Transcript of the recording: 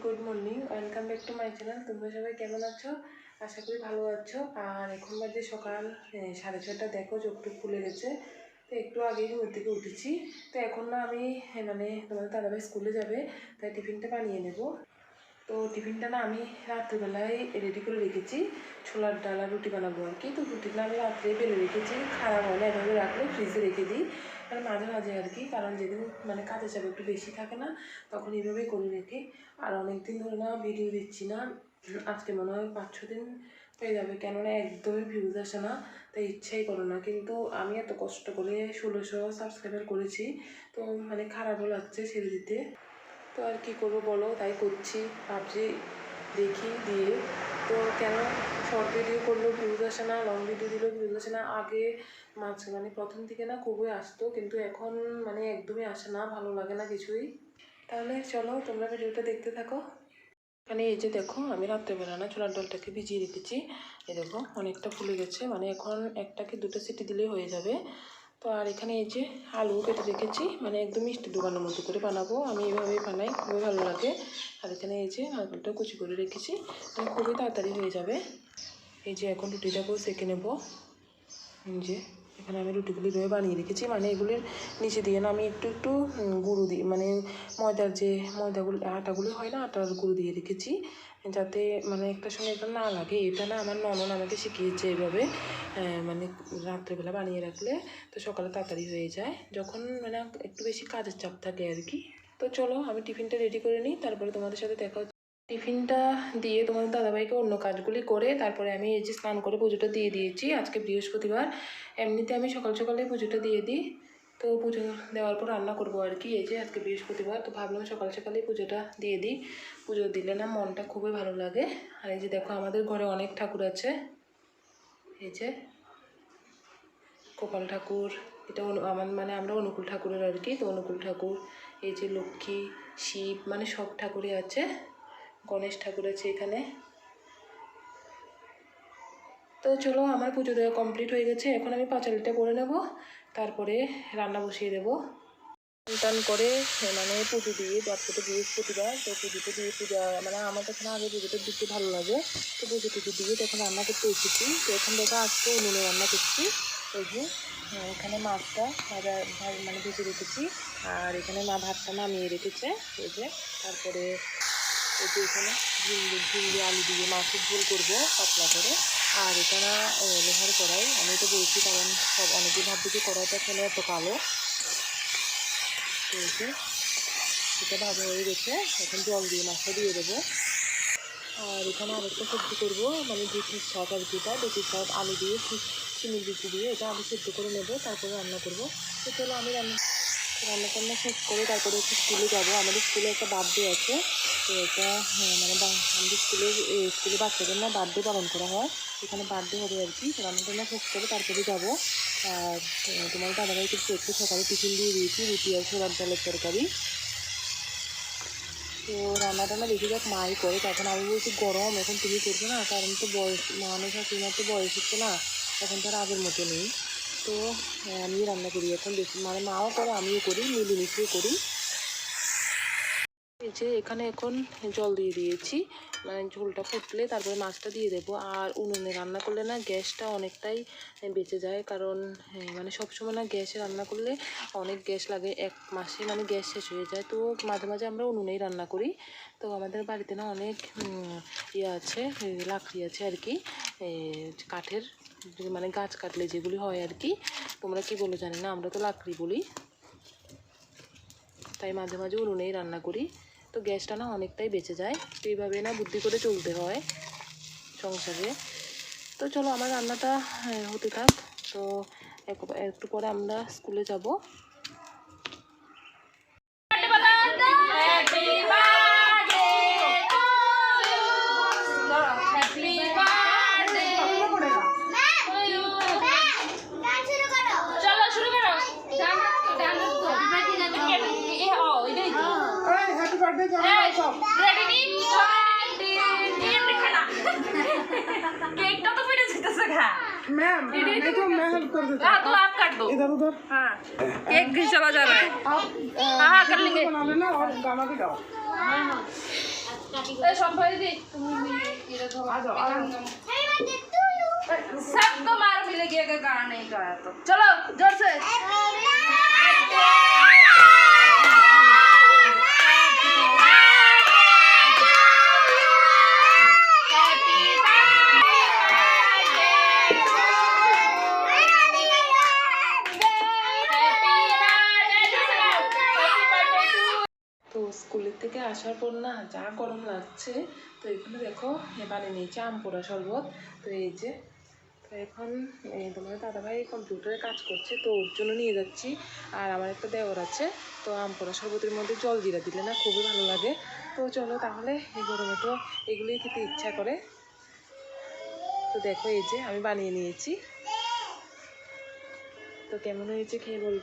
Good morning, welcome back to my channel. তোমরা সবাই কেমন আছো? আশা করি ভালো আছো। আর এখন বাজে সকাল 6:30। দেখো চোখটু খুলে গেছে। তো একটু আগেই ঘুম থেকে উঠেছি। তো এখন না আমি মানে তোমাদের দাদাভাই স্কুলে যাবে, তাই টিফিনটা বানিয়ে নেব। তো টিফিনটা না আমি রাত্রিবেলায় রেডি করে রেখেছি, ছোলার ডাল আর রুটি বানাবো আর কি। তো রুটিটা আমি রাত্রে বেলে রেখেছি, খারাপ হয় না, এভাবে রাখলে ফ্রিজে রেখে দিই মানে মাঝে মাঝে আর কি। কারণ যেদিন মানে কাজের চাপ একটু বেশি থাকে না, তখন এইভাবেই করে রেখে। আর অনেকদিন ধরে না ভিডিও দিচ্ছি না, আজকে মনে হয় 5-6 দিন হয়ে যাবে, কেননা একদমই ভিউজ আসে না, তাই ইচ্ছাই করে না। কিন্তু আমি এত কষ্ট করে 1600 সাবস্ক্রাইবার করেছি, তো মানে খারাপও লাগছে ছেড়ে দিতে। তো আর কী করবো বলো, তাই করছি। ভাবছি দেখি দিয়ে। তো কেন শর্ট ভিডিও করলেও ভিউজ আসে না, লং ভিডিও দিলেও ভিউজ আসে না। আগে মানে প্রথম দিকে না খুবই আসতো, কিন্তু এখন মানে একদমই আসে না, ভালো লাগে না কিছুই। তাহলে চলো তোমরা ভিডিওটা দেখতে থাকো। এখানে এই যে দেখো, আমি রাত্রেবেলা না ছোলার ডালটাকে ভিজিয়ে রেখেছি। এই দেখো অনেকটা ফুলে গেছে, মানে এখন একটাকে 2টা সিটি দিলেই হয়ে যাবে। তো আর এখানে এই যে আলু কেটে রেখেছি, মানে একদম মিষ্টি দোকানের মতো করে বানাবো, আমি এইভাবেই বানাই, খুবই ভালো লাগে। আর এখানে এই যে আলুটা কুচি করে রেখেছি, মানে খুবই তাড়াতাড়ি হয়ে যাবে। এই যে এখন রুটিটাকেও সেঁকে নেব। যে এখানে আমি রুটিগুলি এভাবে বানিয়ে রেখেছি, মানে এগুলির নিচে দিয়ে না আমি একটু একটু গুঁড়ো দিই, মানে ময়দার যে ময়দাগুলো আটাগুলি হয় না, আটার গুঁড়ো দিয়ে রেখেছি, যাতে মানে একটা সময় এটা না লাগে। এটা না আমার ননদ আমাকে শিখিয়েছে এভাবে, মানে রাত্রেবেলা বানিয়ে রাখলে তো সকালে তাড়াতাড়ি হয়ে যায়, যখন মানে একটু বেশি কাজের চাপ থাকে আর কি। তো চলো আমি টিফিনটা রেডি করে নিই, তারপরে তোমাদের সাথে দেখা হচ্ছে। টিফিনটা দিয়ে তোমাদের দাদাভাইকে অন্য কাজগুলি করে তারপরে আমি এই যে স্নান করে পুজোটা দিয়ে দিয়েছি। আজকে বৃহস্পতিবার, এমনিতে আমি সকাল সকালে পুজোটা দিয়ে দিই। তো পুজো দেওয়ার পর রান্না করবো আর কি। এই যে আজকে বৃহস্পতিবার, তো ভাবলাম সকাল সকালেই পুজোটা দিয়ে দিই। পুজো দিলে না মনটা খুবই ভালো লাগে। আর এই যে দেখো আমাদের ঘরে অনেক ঠাকুর আছে। এই যে গোপাল ঠাকুর, এটা আমার মানে আমরা অনুকূল ঠাকুরের আর কি। তো অনুকূল ঠাকুর, এই যে লক্ষ্মী, শিব, মানে সব ঠাকুরই আছে। গণেশ ঠাকুর আছে এখানে। তো চলো আমার পুজো দেওয়া কমপ্লিট হয়ে গেছে, এখন আমি পাঁচালিটা করে নেব, তারপরে রান্না বসিয়ে দেবো। টান করে মানে পুজো দিয়ে, আজকে তো বৃহস্পতিবার, তো পুজোতে দিয়ে পূজা মানে আমার কাছে না আগে পুজোটা দিতে ভালো লাগে। তো পুজো টুজো দিয়ে তখন রান্না করতে এসেছি। তো এখন দেখো আজকে উনুনে রান্না করছি। এই যে এখানে মাছটা মানে ভেজে রেখেছি, আর এখানে মা ভাতটা নামিয়ে রেখেছে। এই যে তারপরে এই যে এখানে ঝিঙ্গি আলু দিয়ে মাছের ঝোল করবো পাতলা করে। আর এটা না লোহার কড়াই, আমি তো বলছি কারণ সব অনেকেই ভাববে যে কড়াইটা খেলে এত কালো। তো এই যে এটা ভালো হয়ে গেছে, এখন জল দিয়ে মাছটা দিয়ে দেবো। আর এখানে আরেকটা সবজি করবো, মানে দেশির শাক আর কি, এটা দেশির শাক আলু দিয়ে চিনির বিচি দিয়ে এটা আলু সেদ্ধ করে নেবো, তারপরে রান্না করবো। তো চলো আমি রান্না টান্না শেষ করে তারপরে একটু স্কুলে যাবো। আমাদের স্কুলে একটা বার্থডে আছে, তো এটা মানে আমাদের স্কুলে বাচ্চাদের না বার্থডে পালন করা হয়, এখানে বার্থডে হবে আর কি। রান্না টান্না শেষ করে তারপরে যাবো। আর তোমার দাদাভাইকে একটু সকালে টিফিন দিয়ে দিয়েছি, রুটি আর ছোলার ডালের তরকারি। তো রান্না টান্না বেশি যাক মাই করে, তখন আমি বলছি গরম এখন তুমি করবে না, কারণ তো বয়স মানুষ আর তোমার তো বয়স হচ্ছে না, এখন তো আর আগের মতো নেই। তো আমি রান্না করি এখন বেশি, মানে মাও করে আমিও করি, মিলেমিশিয়ে করি। এই যে এখানে এখন জল দিয়ে দিয়েছি, মানে ঝোলটা ফুটলে তারপরে মাছটা দিয়ে দেবো। আর উনুনে রান্না করলে না গ্যাসটা অনেকটাই বেঁচে যায়, কারণ মানে সবসময় না গ্যাসে রান্না করলে অনেক গ্যাস লাগে, এক মাসে মানে গ্যাস শেষ হয়ে যায়। তো মাঝে মাঝে আমরা উনুনেই রান্না করি। তো আমাদের বাড়িতে না অনেক ইয়ে আছে, লাকড়ি আছে আর কি, কাঠের, মানে গাছ কাটলে যেগুলি হয় আর কি, তোমরা কি বলো জানি না, আমরা তো লাকড়ি বলি। তাই মাঝে মাঝে উনুনেই রান্না করি, তো গ্যাসটা না অনেকটাই বেঁচে যায়। তো এইভাবে না বুদ্ধি করে চলতে হয় সংসারে। তো চলো আমার রান্নাটা হতে থাক। তো একটু পরে আমরা স্কুলে যাব। मैम नहीं तो मैं हेल्प कर देता हूँ। तो आप कर दो इधर उधर। हाँ केक भी चला जा रहा है। आप हाँ कर लेंगे। बना लेना और गाना भी गाओ। ए संभाल दी तुम इधर आ जाओ सब तो मार मिल गया का गाना नहीं गाया तो चलो जोर से তো স্কুলের থেকে আসার পর না যা গরম লাগছে, তো এখানে দেখো বানিয়ে নিয়েছি আম পোড়া শরবত। তো এই যে তো এখন তোমার দাদাভাই কম্পিউটারে কাজ করছে, তো ওর জন্য নিয়ে যাচ্ছি। আর আমার একটা দেওর আছে, তো আম পোড়া শরবতের মধ্যে জল জিরা দিলে না খুবই ভালো লাগে। তো চলো তাহলে, এই গরমে তো এগুলোই খেতে ইচ্ছা করে। তো দেখো এই যে আমি বানিয়ে নিয়েছি, তো কেমন হয়েছে খেয়ে বলবে।